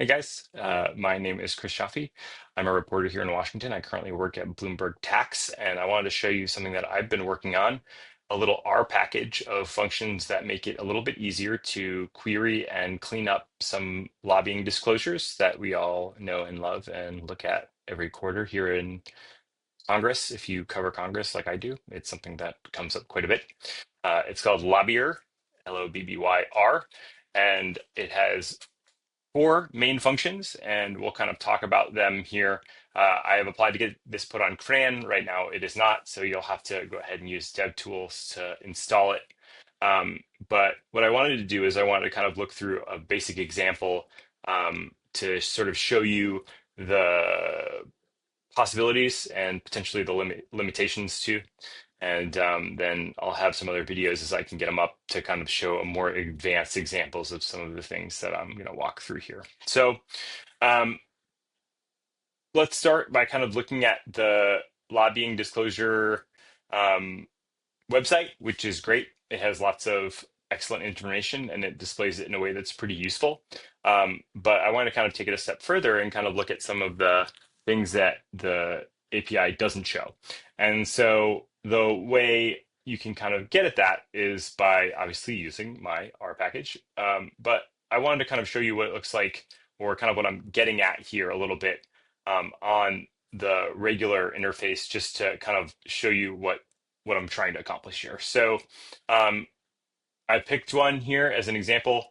Hey guys, my name is Chris Shafi. I'm a reporter here in Washington. I currently work at Bloomberg Tax, and I wanted to show you something that I've been working on, a little R package of functions that make it a little bit easier to query and clean up some lobbying disclosures that we all know and love and look at every quarter here in Congress. If you cover Congress like I do, it's something that comes up quite a bit. It's called LobbyR, LobbyR, and it has four main functions, and we'll kind of talk about them here. I have applied to get this put on CRAN. Right now, it is not, so you'll have to go ahead and use DevTools to install it. But what I wanted to do is I wanted to kind of look through a basic example to sort of show you the possibilities and potentially the limitations too. And then I'll have some other videos as I can get them up to kind of show a more advanced examples of some of the things that I'm going to walk through here. So um, let's start by kind of looking at the lobbying disclosure um, website, which is great. It has lots of excellent information and it displays it in a way that's pretty useful. But I want to kind of take it a step further and kind of look at some of the things that the API doesn't show. And so the way you can kind of get at that is by obviously using my R package. But I wanted to kind of show you what it looks like, or kind of what I'm getting at here a little bit on the regular interface, just to kind of show you what I'm trying to accomplish here. So I picked one here as an example.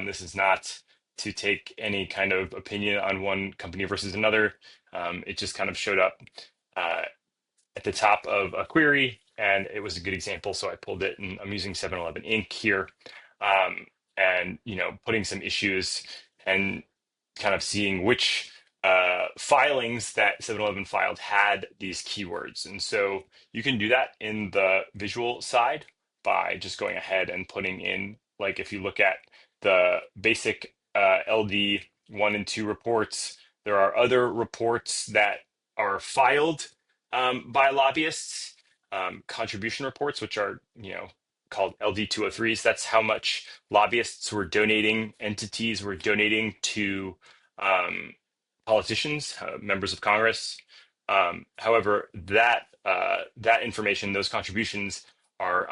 This is not to take any kind of opinion on one company versus another. It just kind of showed up uh, at the top of a query, and it was a good example, so I pulled it, and I'm using 7-Eleven Inc. here, and putting some issues and kind of seeing which filings that 7-Eleven filed had these keywords. And so you can do that in the visual side by just going ahead and putting in, like if you look at the basic LD 1 and 2 reports, there are other reports that are filed by lobbyists, contribution reports, which are, called LD 203s. That's how much lobbyists were donating, entities were donating to politicians, members of Congress. However, that information, those contributions are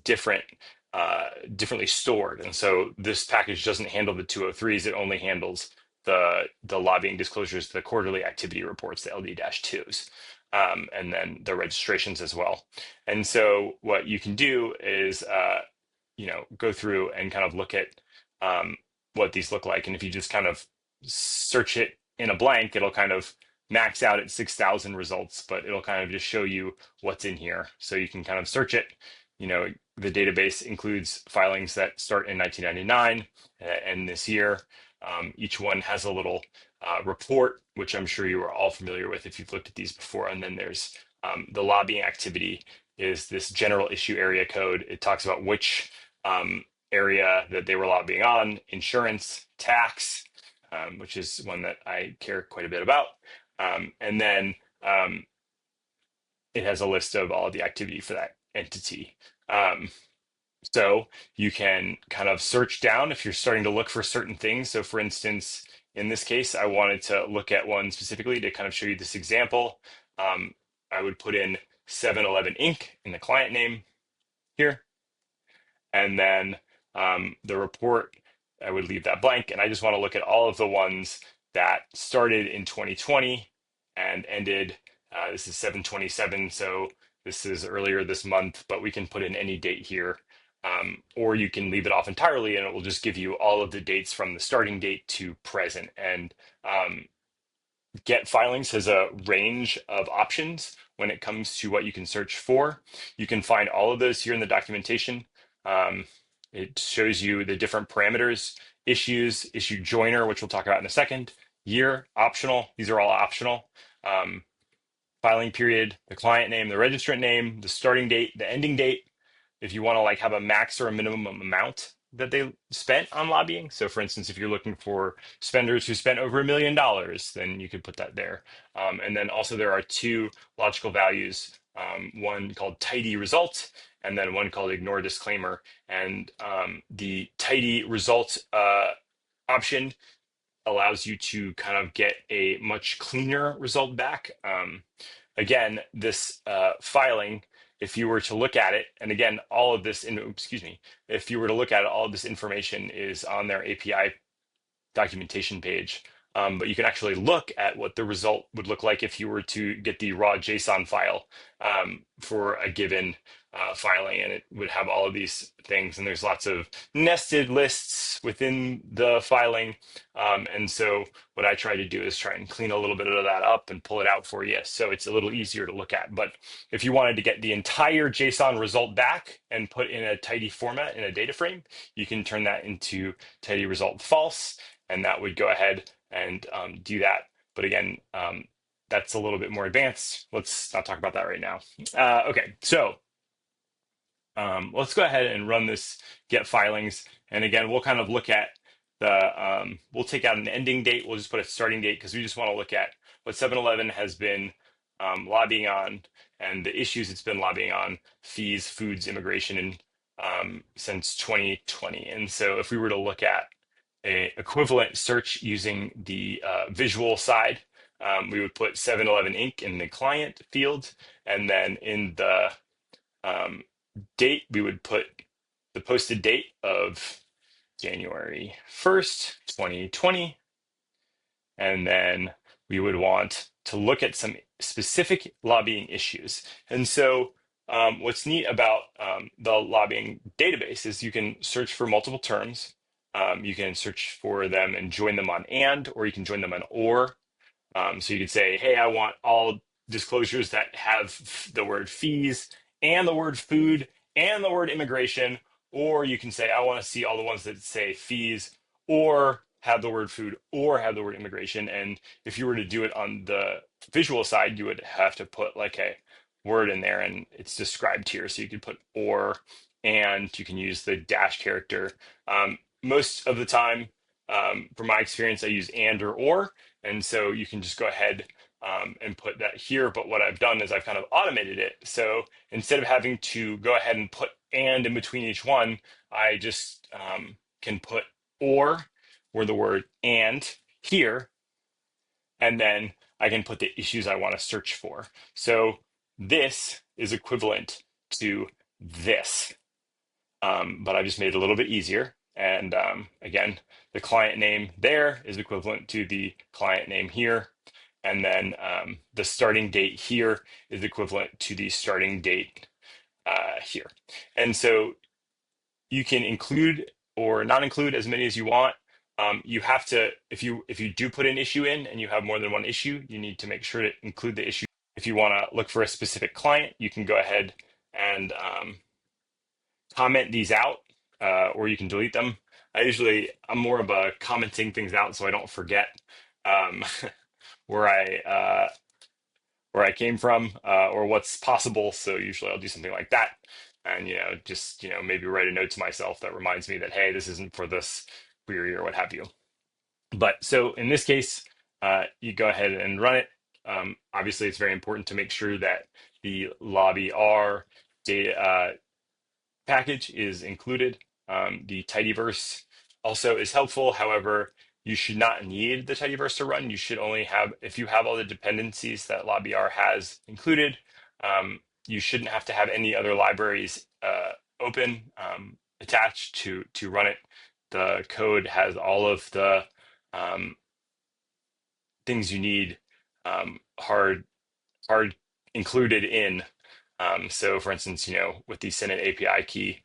differently stored, and so this package doesn't handle the 203s. It only handles the lobbying disclosures, the quarterly activity reports, the LD-2s, and then the registrations as well. And so what you can do is go through and kind of look at what these look like. And if you just kind of search it in a blank, it'll kind of max out at 6,000 results, but it'll kind of just show you what's in here. So you can kind of search it. The database includes filings that start in 1999 and this year. Each one has a little report, which I'm sure you are all familiar with if you've looked at these before. And then there's the lobbying activity is this general issue area code. It talks about which area that they were lobbying on, insurance, tax, which is one that I care quite a bit about. And then it has a list of all the activity for that entity. So you can kind of search down if you're starting to look for certain things. So for instance, in this case, I wanted to look at one specifically to kind of show you this example. I would put in 7-Eleven Inc. in the client name here. And then the report, I would leave that blank. And I just want to look at all of the ones that started in 2020 and ended. This is 7/27, so this is earlier this month, but we can put in any date here. Or you can leave it off entirely and it will just give you all of the dates from the starting date to present. And Get Filings has a range of options when it comes to what you can search for. You can find all of those here in the documentation. It shows you the different parameters, issues, issue joiner, which we'll talk about in a second, year, optional. These are all optional. Filing period, the client name, the registrant name, the starting date, the ending date. If you want to like have a max or a minimum amount that they spent on lobbying. So for instance, if you're looking for spenders who spent over $1 million, then you could put that there. And then also there are two logical values, one called tidy result, and then one called ignore disclaimer. And the tidy result option allows you to kind of get a much cleaner result back. Again, this filing, if you were to look at it, and again, all of this, excuse me, if you were to look at it, all of this information is on their API documentation page. But you can actually look at what the result would look like if you were to get the raw JSON file for a given filing, and it would have all of these things. And there's lots of nested lists within the filing. And so what I try to do is try and clean a little bit of that up and pull it out for you, so it's a little easier to look at. But if you wanted to get the entire JSON result back and put in a tidy format in a data frame, you can turn that into tidy result false, and that would go ahead and do that. But again, that's a little bit more advanced. Let's not talk about that right now. Okay, so let's go ahead and run this get filings. And again, we'll kind of look at we'll take out an ending date. We'll just put a starting date because we just want to look at what 7-Eleven has been lobbying on and the issues it's been lobbying on: fees, foods, immigration, and since 2020. And so if we were to look at a equivalent search using the visual side, we would put 7-Eleven Inc. in the client field, and then in the date, we would put the posted date of January 1st, 2020, and then we would want to look at some specific lobbying issues. And so what's neat about the lobbying database is you can search for multiple terms. You can search for them and join them on and, or you can join them on or. So you could say, hey, I want all disclosures that have the word fees and the word food and the word immigration. Or you can say, I want to see all the ones that say fees or have the word food or have the word immigration. And if you were to do it on the visual side, you would have to put like a word in there, and it's described here. So you could put or, and you can use the dash character. Most of the time, from my experience, I use and or. And so you can just go ahead and put that here. But what I've done is I've kind of automated it. So instead of having to go ahead and put and in between each one, I just can put or the word and here, and then I can put the issues I want to search for. So this is equivalent to this, but I just made it a little bit easier. And again, the client name there is equivalent to the client name here. And then the starting date here is equivalent to the starting date here. And so you can include or not include as many as you want. You have to, if you do put an issue in and you have more than one issue, you need to make sure to include the issue. If you want to look for a specific client, you can go ahead and comment these out, or you can delete them. I'm more of a commenting things out so I don't forget um, where I came from or what's possible. So usually I'll do something like that, and just maybe write a note to myself that reminds me that, hey, this isn't for this query or what have you. But so in this case, you go ahead and run it. Obviously, it's very important to make sure that the LobbyR data package is included. The tidyverse also is helpful. However, you should not need the tidyverse to run. You should only have, if you have all the dependencies that LobbyR has included, you shouldn't have to have any other libraries open attached to run it. The code has all of the things you need hard included in. So for instance, with the Senate API key,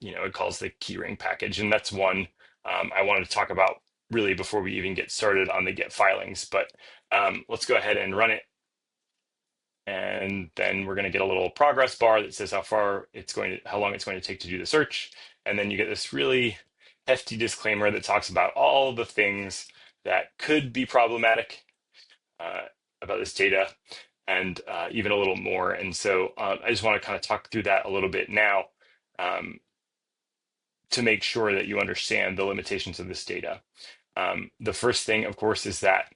it calls the keyring package. And that's one I wanted to talk about really before we even get started on the get filings. But let's go ahead and run it. And then we're going to get a little progress bar that says how long it's going to take to do the search. And then you get this really hefty disclaimer that talks about all the things that could be problematic about this data, and even a little more. And so I just want to kind of talk through that a little bit now to make sure that you understand the limitations of this data. The first thing, of course, is that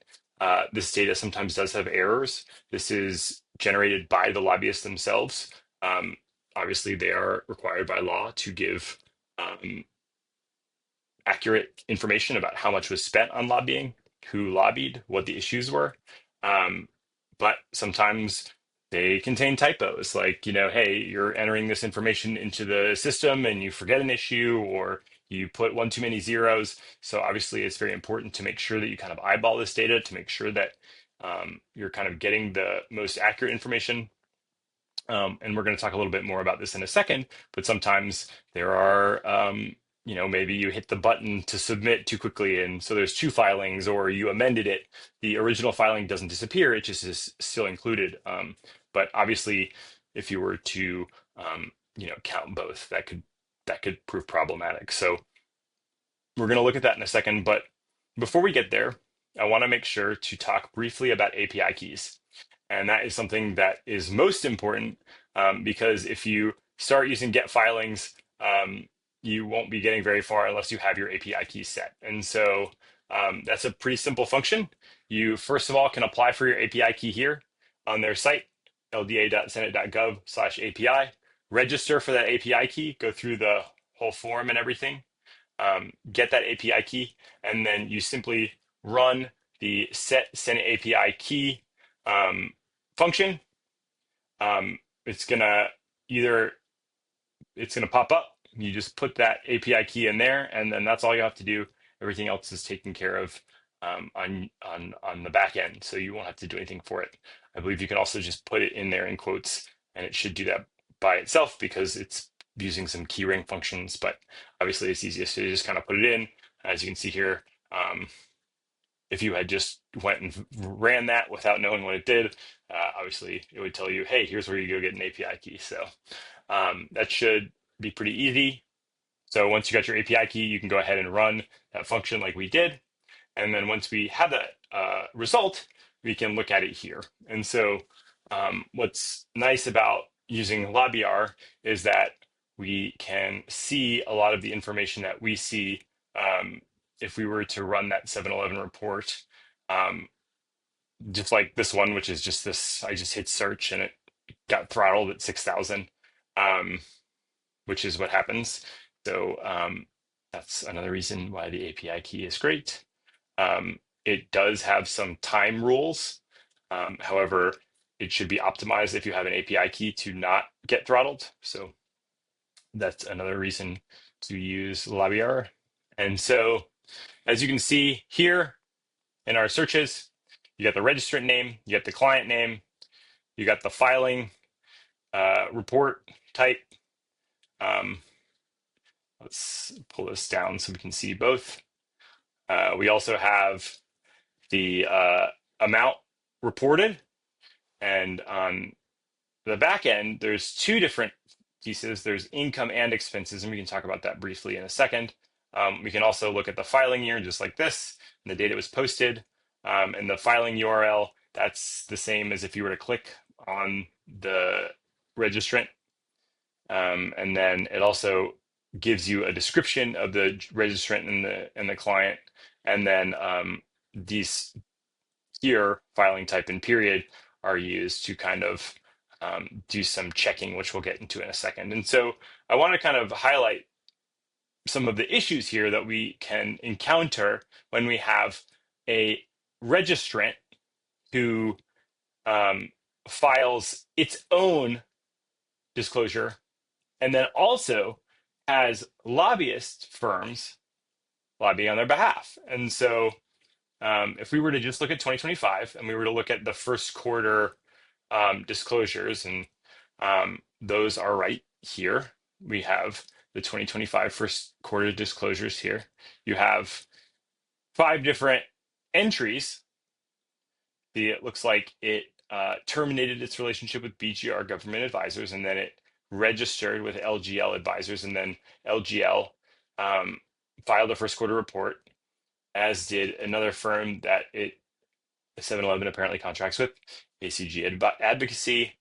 this data sometimes does have errors. This is generated by the lobbyists themselves. Obviously, they are required by law to give accurate information about how much was spent on lobbying, who lobbied, what the issues were. Um, but sometimes they contain typos, like, hey, you're entering this information into the system and you forget an issue, or you put one too many zeros. So obviously, it's very important to make sure that you kind of eyeball this data to make sure that you're kind of getting the most accurate information. And we're going to talk a little bit more about this in a second, but sometimes there are, maybe you hit the button to submit too quickly, and so there's two filings, or you amended it. The original filing doesn't disappear, it just is still included. But obviously, if you were to, count both, that could prove problematic. So we're going to look at that in a second, but before we get there, I want to make sure to talk briefly about API keys. And that is something that is most important, because if you start using get filings, you won't be getting very far unless you have your API keys set. And so that's a pretty simple function. You, first of all, can apply for your API key here on their site, lda.senate.gov/API. Register for that API key, go through the whole form and everything, get that API key, and then you simply run the set Senate API key function. It's gonna either it's gonna pop up. You just put that API key in there, and then that's all you have to do. Everything else is taken care of on the back end, so you won't have to do anything for it. I believe you can also just put it in there in quotes, and it should do that by itself because it's using some keyring functions. But obviously, it's easiest to just kind of put it in. As you can see here, if you had just went and ran that without knowing what it did, obviously it would tell you, hey, here's where you go get an API key. So that should be pretty easy. So once you got your API key, you can go ahead and run that function like we did. And then once we have that result, we can look at it here. And so what's nice about using LobbyR is that we can see a lot of the information that we see if we were to run that 7-Eleven report, just like this one, which is just this. I just hit search and it got throttled at 6,000, which is what happens. So that's another reason why the API key is great. It does have some time rules. However, it should be optimized if you have an API key to not get throttled. So that's another reason to use LobbyR. And so, as you can see here in our searches, you got the registrant name, you got the client name, you got the filing report type. Let's pull this down so we can see both. We also have the amount reported, and on the back end, there's two different pieces. There's income and expenses, and we can talk about that briefly in a second. We can also look at the filing year, just like this, and the date it was posted, and the filing URL. That's the same as if you were to click on the registrant, and then it also gives you a description of the registrant and the client, and then these here, filing type and period, are used to kind of do some checking, which we'll get into in a second. And so I want to kind of highlight some of the issues here that we can encounter when we have a registrant who files its own disclosure and then also has lobbyist firms lobbying on their behalf. And so if we were to just look at 2025 and we were to look at the first quarter disclosures, and those are right here. We have the 2025 first quarter disclosures here. You have 5 different entries. It looks like it terminated its relationship with BGR Government Advisors, and then it registered with LGL Advisors, and then LGL filed a first quarter report, as did another firm that 7-Eleven apparently contracts with, ACG Advocacy.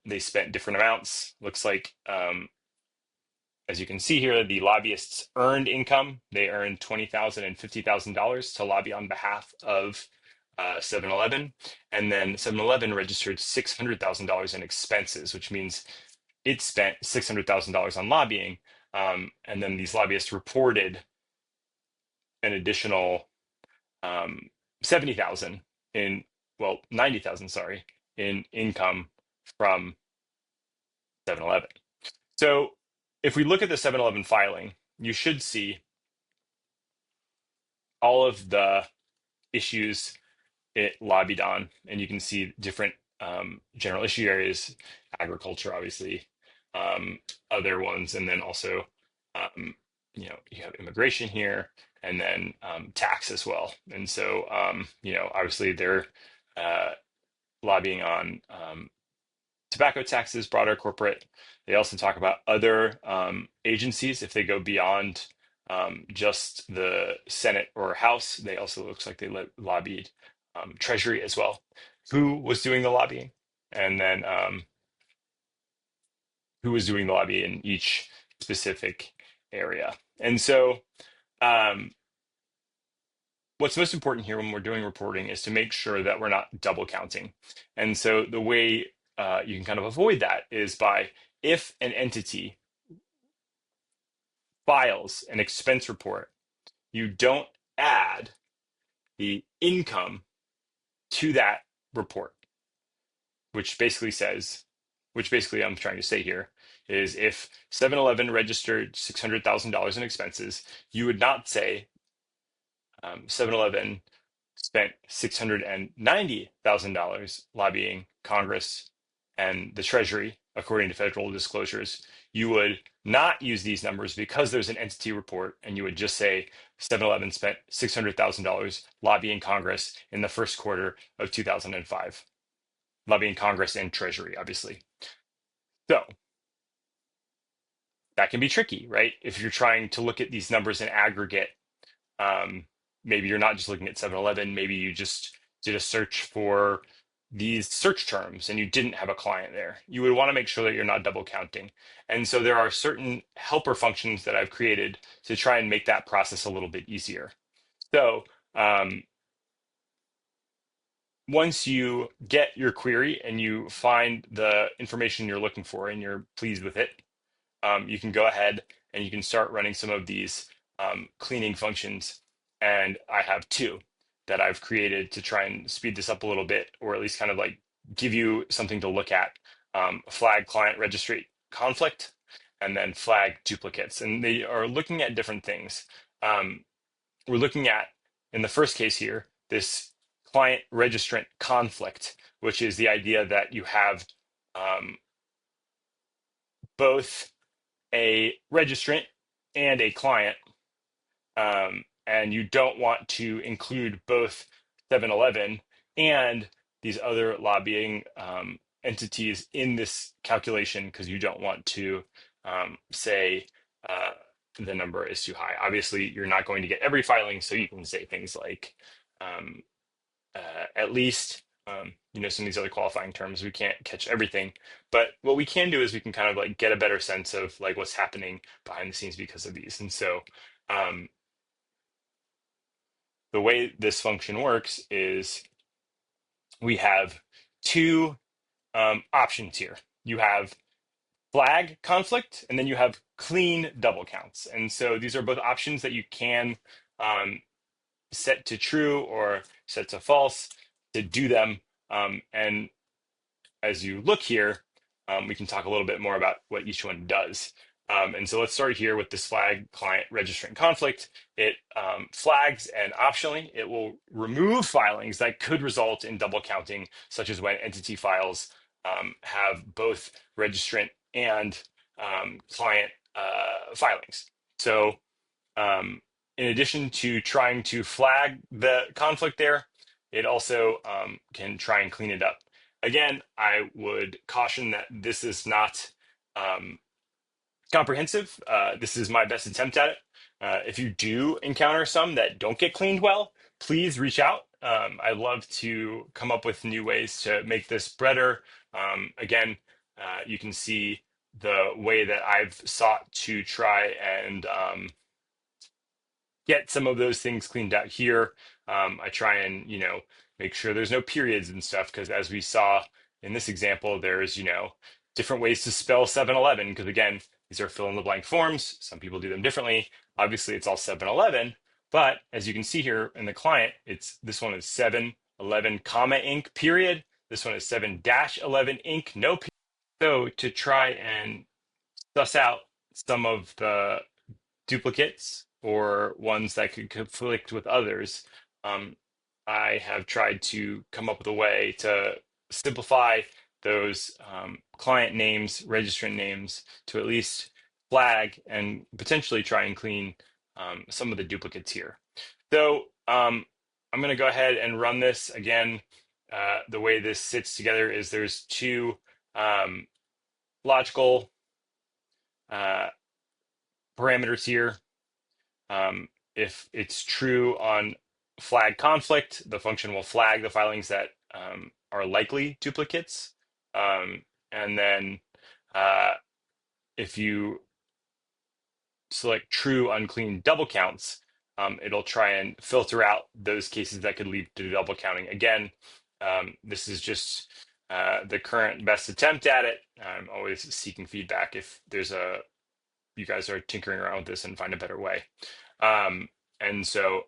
They spent different amounts. Looks like, as you can see here, the lobbyists earned income. They earned $20,000 and $50,000 to lobby on behalf of 7-Eleven. And then 7-Eleven registered $600,000 in expenses, which means it spent $600,000 on lobbying. And then these lobbyists reported an additional 70,000 in, well, 90,000, sorry, in income from 7-Eleven. So if we look at the 7-Eleven filing, you should see all of the issues it lobbied on, and you can see different general issue areas, agriculture, obviously, um, other ones, and then also, um, you have immigration here, and then tax as well. And so, obviously they're uh, lobbying on tobacco taxes, broader corporate. They also talk about other agencies if they go beyond just the Senate or House. They also looks like they lobbied Treasury as well. Who was doing the lobbying, and then who was doing the lobby in each specific area. And so, um, what's most important here when we're doing reporting is to make sure that we're not double counting. And so the way you can kind of avoid that is by, if an entity files an expense report, you don't add the income to that report, which basically says, which basically I'm trying to say here is, if 7-Eleven registered $600,000 in expenses, you would not say 7-Eleven spent $690,000 lobbying Congress and the Treasury, according to federal disclosures. You would not use these numbers because there's an entity report, and you would just say 7-Eleven spent $600,000 lobbying Congress in the first quarter of 2005, lobbying Congress and Treasury, obviously. So that can be tricky, right? If you're trying to look at these numbers in aggregate, um, maybe you're not just looking at 7-Eleven, maybe you just did a search for these search terms and you didn't have a client there. You would want to make sure that you're not double counting. And so there are certain helper functions that I've created to try and make that process a little bit easier. So once you get your query and you find the information you're looking for and you're pleased with it, you can go ahead and you can start running some of these cleaning functions. And I have two that I've created to try and speed this up a little bit, or at least kind of like give you something to look at. Flag client registry conflict, and then flag duplicates. And they are looking at different things. We're looking at, in the first case here, this client registrant conflict, which is the idea that you have both a registrant and a client, and you don't want to include both 7-Eleven and these other lobbying entities in this calculation, because you don't want to say the number is too high. Obviously, you're not going to get every filing, so you can say things like um, at least, some of these other qualifying terms. We can't catch everything, but what we can do is we can kind of like get a better sense of like what's happening behind the scenes because of these. And so um, the way this function works is we have two options here. You have flag conflict, and then you have clean double counts. And so these are both options that you can set to true or set to false to do them. And as you look here, we can talk a little bit more about what each one does. And so let's start here with this flag client registrant conflict. It flags, and optionally, it will remove filings that could result in double counting, such as when entity files have both registrant and client filings. So in addition to trying to flag the conflict there, it also can try and clean it up. Again, I would caution that this is not comprehensive. This is my best attempt at it. If you do encounter some that don't get cleaned well, please reach out. I'd love to come up with new ways to make this better. Again, you can see the way that I've sought to try and get some of those things cleaned out here. I try and, make sure there's no periods and stuff, because as we saw in this example, there's, different ways to spell 7-Eleven, because again, these are fill in the blank forms. Some people do them differently. Obviously, it's all 7-Eleven, But as you can see here in the client, this one is 711 comma inc period. This one is 7-11 inc no period. So to try and suss out some of the duplicates or ones that could conflict with others, I have tried to come up with a way to simplify those client names, registrant names, to at least flag and potentially try and clean some of the duplicates here. So I'm going to go ahead and run this again. The way this sits together is there's two logical parameters here. If it's true on flag conflict, the function will flag the filings that are likely duplicates. And then if you select true unclean double counts, it'll try and filter out those cases that could lead to double counting. Again, this is just the current best attempt at it. I'm always seeking feedback if you guys are tinkering around with this and find a better way. And so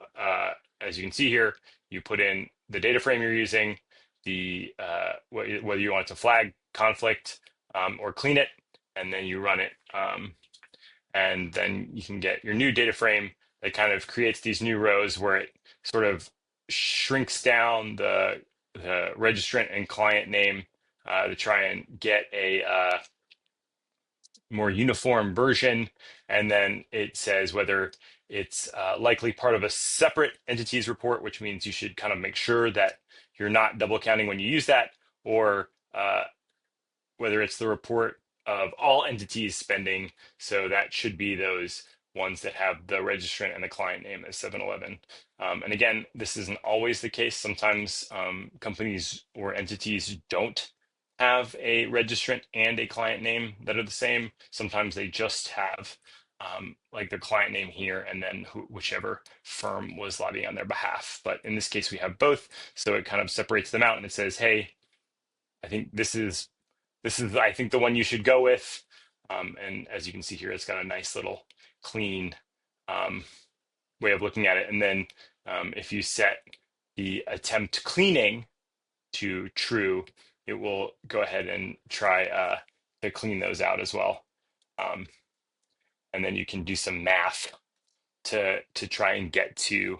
as you can see here, you put in the data frame you're using, whether you want it to flag conflict or clean it, and then you run it. And then you can get your new data frame that kind of creates these new rows where it sort of shrinks down the registrant and client name to try and get a more uniform version. And then it says whether it's likely part of a separate entities report, which means you should kind of make sure that you're not double counting when you use that, or whether it's the report of all entities spending. So that should be those ones that have the registrant and the client name as 711. And again, this isn't always the case. Sometimes companies or entities don't have a registrant and a client name that are the same. Sometimes they just have like the client name here and then whichever firm was lobbying on their behalf. But in this case, we have both. So it kind of separates them out and it says, hey, I think this is I think the one you should go with. And as you can see here, it's got a nice little clean way of looking at it. And then if you set the attempt cleaning to true, it will go ahead and try to clean those out as well. And then you can do some math to try and get to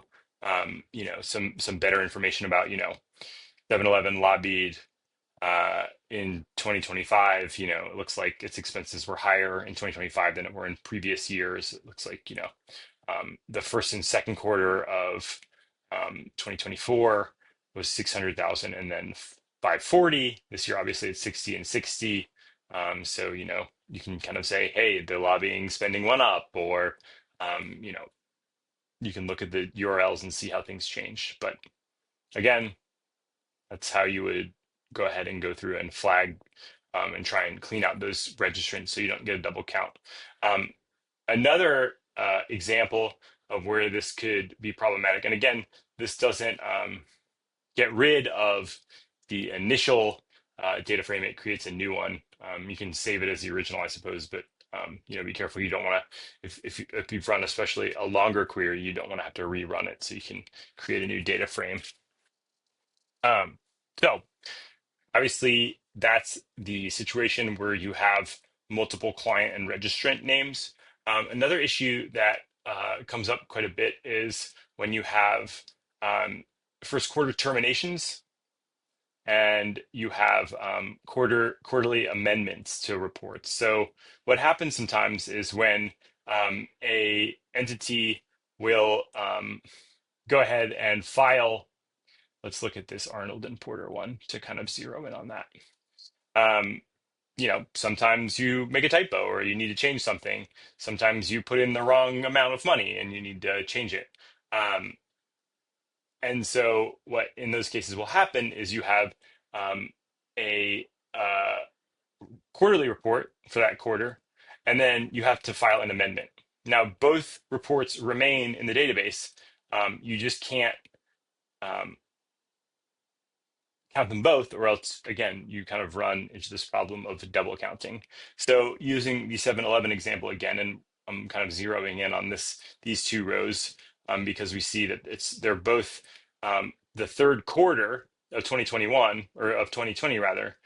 some better information about 7-Eleven lobbied in 2025. It looks like its expenses were higher in 2025 than it were in previous years. It looks like the first and second quarter of 2024 was 600,000 and then 540. This year obviously it's 60 and 60. So you can kind of say, hey, the lobbying spending went up, or you can look at the URLs and see how things change. But again, that's how you would go ahead and go through and flag and try and clean out those registrants so you don't get a double count. Another example of where this could be problematic, and again, this doesn't get rid of the initial data frame. It creates a new one. You can save it as the original, I suppose, but be careful. You don't want to, if you've run especially a longer query, you don't want to have to rerun it. So you can create a new data frame. So obviously that's the situation where you have multiple client and registrant names. Another issue that comes up quite a bit is when you have first quarter terminations and you have quarterly amendments to reports. So what happens sometimes is when a entity will go ahead and file. Let's look at this Arnold and Porter one to kind of zero in on that. Sometimes you make a typo or you need to change something. Sometimes you put in the wrong amount of money and you need to change it. And so what in those cases will happen is you have a quarterly report for that quarter, and then you have to file an amendment. Now, both reports remain in the database. You just can't count them both, or else, again, you kind of run into this problem of double counting. So using the 7-Eleven example again, and I'm kind of zeroing in on these two rows. because we see that they're both the third quarter of 2021 or of 2020 rather,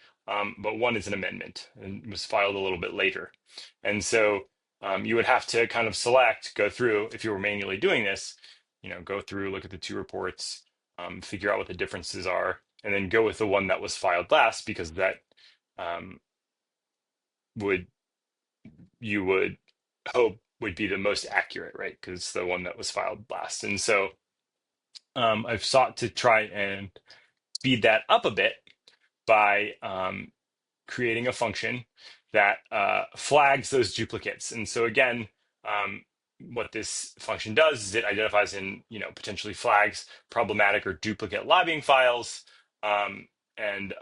but one is an amendment and was filed a little bit later. And so you would have to kind of go through if you were manually doing this, go through, look at the two reports, figure out what the differences are, and then go with the one that was filed last because that um, would you would hope would be the most accurate, right? Because it's the one that was filed last. And so I've sought to try and speed that up a bit by creating a function that flags those duplicates. And so again, what this function does is it identifies and potentially flags problematic or duplicate lobbying files, and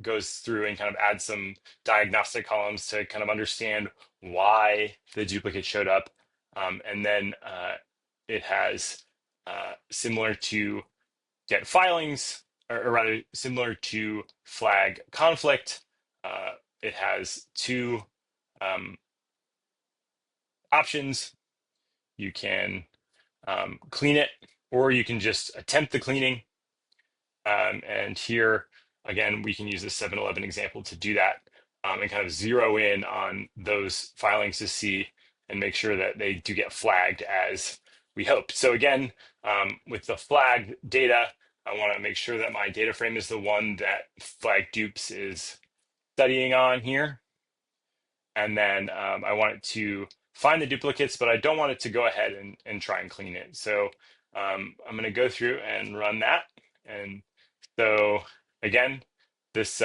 goes through and kind of adds some diagnostic columns to kind of understand why the duplicate showed up. And then it has similar to get filings, or rather similar to flag conflict. It has two um, options. You can clean it, or you can just attempt the cleaning. And here, again, we can use the 7-Eleven example to do that, and kind of zero in on those filings to see and make sure that they do get flagged as we hope. So again, with the flagged data, I want to make sure that my data frame is the one that flag dupes is studying on here. And then I want it to find the duplicates, but I don't want it to go ahead and try and clean it. So I'm going to go through and run that. And so again, this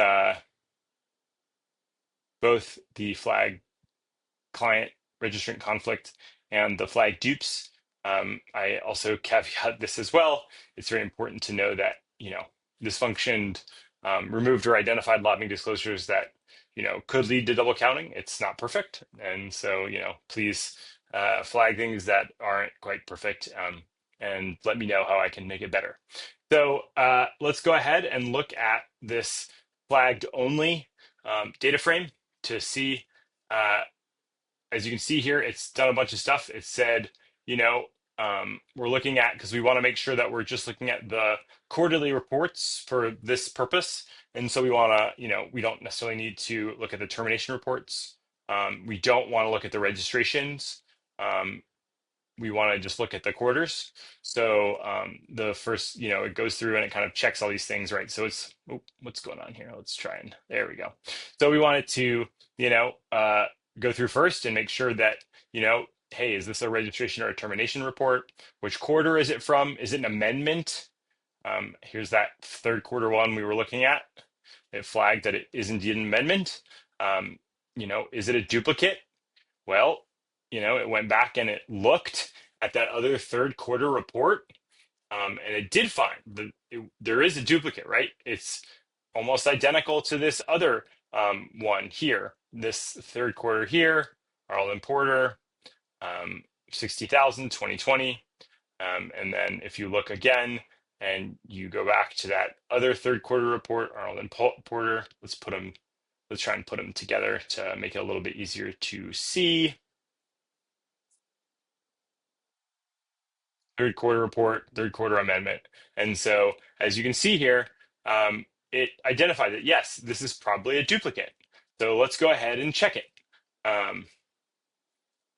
both the flag client registrant conflict and the flag dupes. I also caveat this as well. It's very important to know that this function removed or identified lobbying disclosures that could lead to double counting. It's not perfect, and so please flag things that aren't quite perfect, and let me know how I can make it better. So let's go ahead and look at this flagged only data frame to see. As you can see here, it's done a bunch of stuff. It said, we're looking at, because we want to make sure that we're just looking at the quarterly reports for this purpose. And so we want to, we don't necessarily need to look at the termination reports. We don't want to look at the registrations. We want to just look at the quarters. So the first, it goes through and it kind of checks all these things, right? So it's, what's going on here? Let's try and, there we go. So we want it to, go through first and make sure that, hey, is this a registration or a termination report? Which quarter is it from? Is it an amendment? Here's that third quarter one we were looking at. It flagged that it is indeed an amendment. Is it a duplicate? Well, it went back and it looked at that other third quarter report, and it did find there is a duplicate, right? It's almost identical to this other one here. This third quarter here, Arlen Porter, 60,000, 2020. And then if you look again and you go back to that other third quarter report, Arlen Porter, let's try and put them together to make it a little bit easier to see. Third quarter report, third quarter amendment. And so as you can see here, it identified that, yes, this is probably a duplicate. So let's go ahead and check it.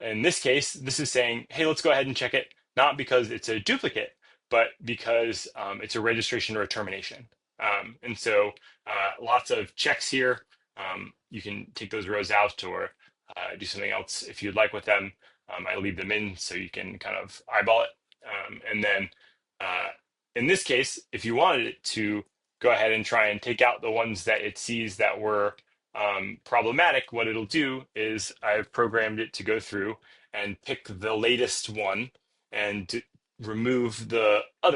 In this case, this is saying, hey, let's go ahead and check it, not because it's a duplicate, but because it's a registration or a termination. And so lots of checks here. You can take those rows out or do something else if you'd like with them. I leave them in so you can kind of eyeball it. And then in this case, if you wanted it to go ahead and try and take out the ones that it sees that were problematic, what it'll do is I've programmed it to go through and pick the latest one and to remove the other